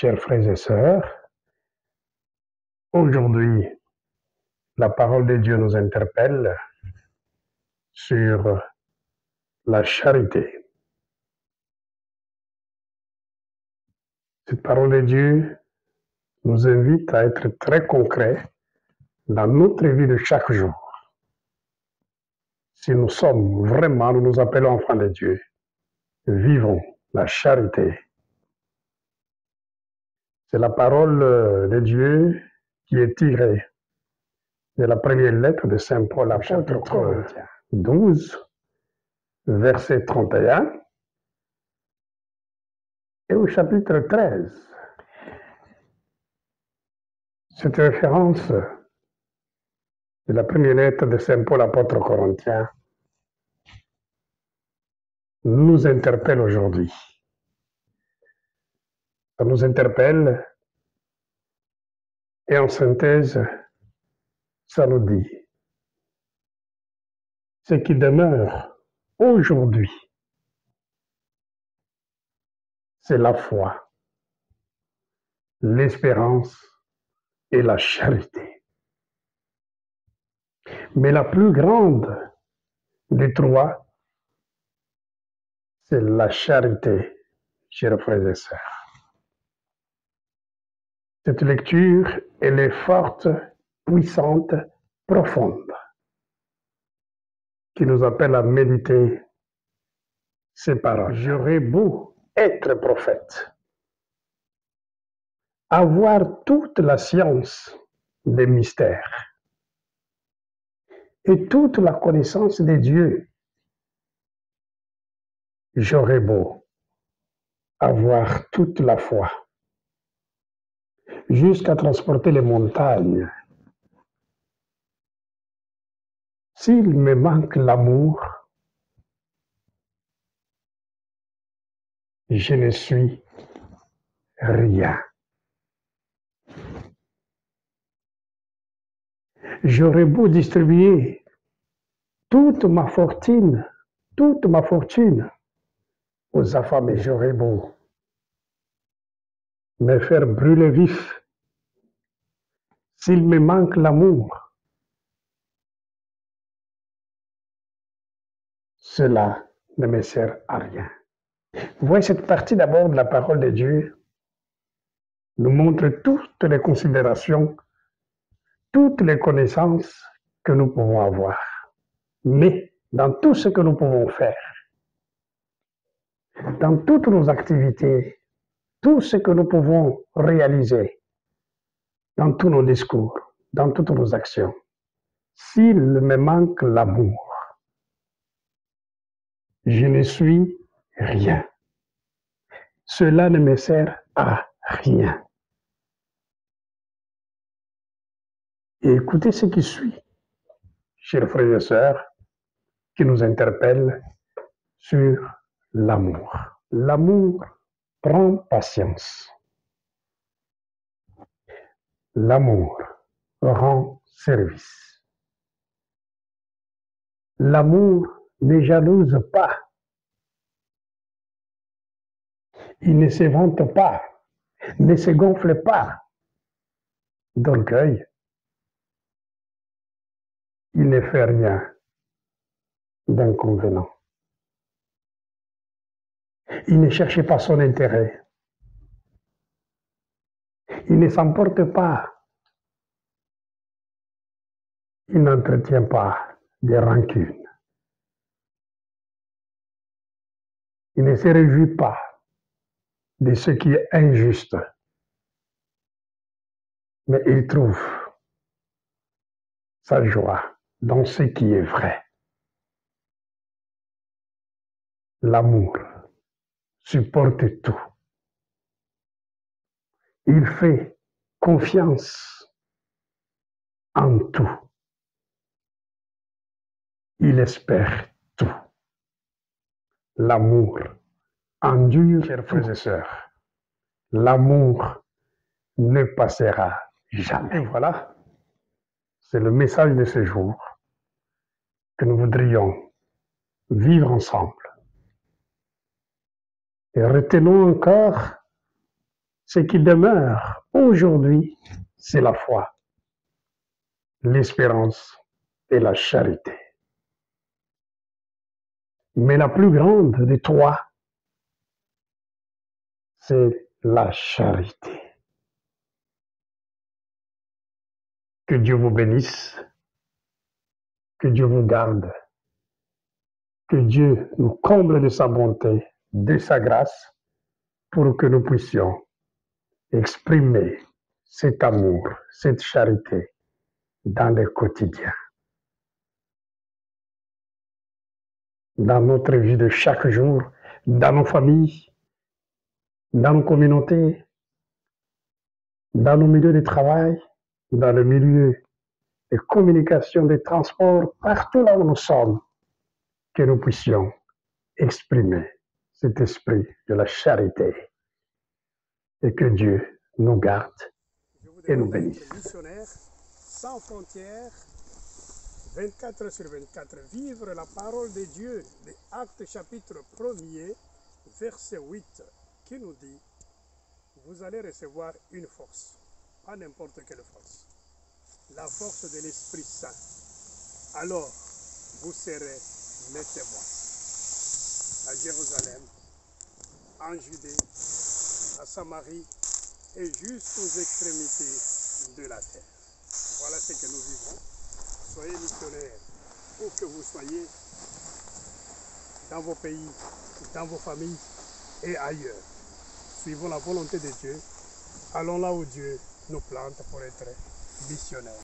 Chers frères et sœurs, aujourd'hui, la parole de Dieu nous interpelle sur la charité. Cette parole de Dieu nous invite à être très concrets dans notre vie de chaque jour. Si nous sommes vraiment, nous nous appelons enfants de Dieu, vivons la charité. C'est la parole de Dieu qui est tirée de la première lettre de Saint Paul à chapitre 12, verset 31, et au chapitre 13. Cette référence de la première lettre de Saint Paul apôtre aux Corinthiens nous interpelle aujourd'hui. Ça nous interpelle et en synthèse, ça nous dit ce qui demeure aujourd'hui, c'est la foi, l'espérance et la charité. Mais la plus grande des trois, c'est la charité, chers frères et sœurs. Cette lecture, elle est forte, puissante, profonde, qui nous appelle à méditer ces paroles. J'aurais beau être prophète, avoir toute la science des mystères et toute la connaissance des dieux, j'aurais beau avoir toute la foi, jusqu'à transporter les montagnes. S'il me manque l'amour, je ne suis rien. J'aurais beau distribuer toute ma fortune aux affamés, j'aurais beau me faire brûler vif. S'il me manque l'amour, cela ne me sert à rien. Vous voyez, cette partie d'abord de la parole de Dieu nous montre toutes les considérations, toutes les connaissances que nous pouvons avoir. Mais dans tout ce que nous pouvons faire, dans toutes nos activités, tout ce que nous pouvons réaliser, dans tous nos discours, dans toutes nos actions, s'il me manque l'amour, je ne suis rien. Cela ne me sert à rien. Et écoutez ce qui suit, chers frères et sœurs, qui nous interpelle sur l'amour. L'amour prend patience. L'amour rend service. L'amour ne jalouse pas. Il ne se vante pas, ne se gonfle pas d'orgueil. Il ne fait rien d'inconvénient. Il ne cherche pas son intérêt. Il ne s'emporte pas. Il n'entretient pas de rancune. Il ne se réjouit pas de ce qui est injuste. Mais il trouve sa joie dans ce qui est vrai. L'amour supporte tout. Il fait confiance en tout. Il espère tout. L'amour endure, chers frères et sœurs. L'amour ne passera jamais. Et voilà, c'est le message de ce jour que nous voudrions vivre ensemble. Et retenons encore Ce qui demeure aujourd'hui, c'est la foi, l'espérance et la charité. Mais la plus grande des trois, c'est la charité. Que Dieu vous bénisse, que Dieu vous garde, que Dieu nous comble de sa bonté, de sa grâce, pour que nous puissions exprimer cet amour, cette charité dans le quotidien, dans notre vie de chaque jour, dans nos familles, dans nos communautés, dans nos milieux de travail, dans le milieu des communications, des transports, partout là où nous sommes, que nous puissions exprimer cet esprit de la charité et que Dieu nous garde et nous bénisse. Missionnaire sans frontières, 24 sur 24, vivre la parole de Dieu, des Actes chapitre 1er, verset 8, qui nous dit, vous allez recevoir une force, pas n'importe quelle force, la force de l'Esprit Saint. Alors, vous serez mes témoins à Jérusalem, en Judée, à Samarie et jusqu'aux extrémités de la terre. Voilà ce que nous vivons. Soyez missionnaires, où que vous soyez, dans vos pays, dans vos familles et ailleurs. Suivons la volonté de Dieu. Allons là où Dieu nous plante pour être missionnaires.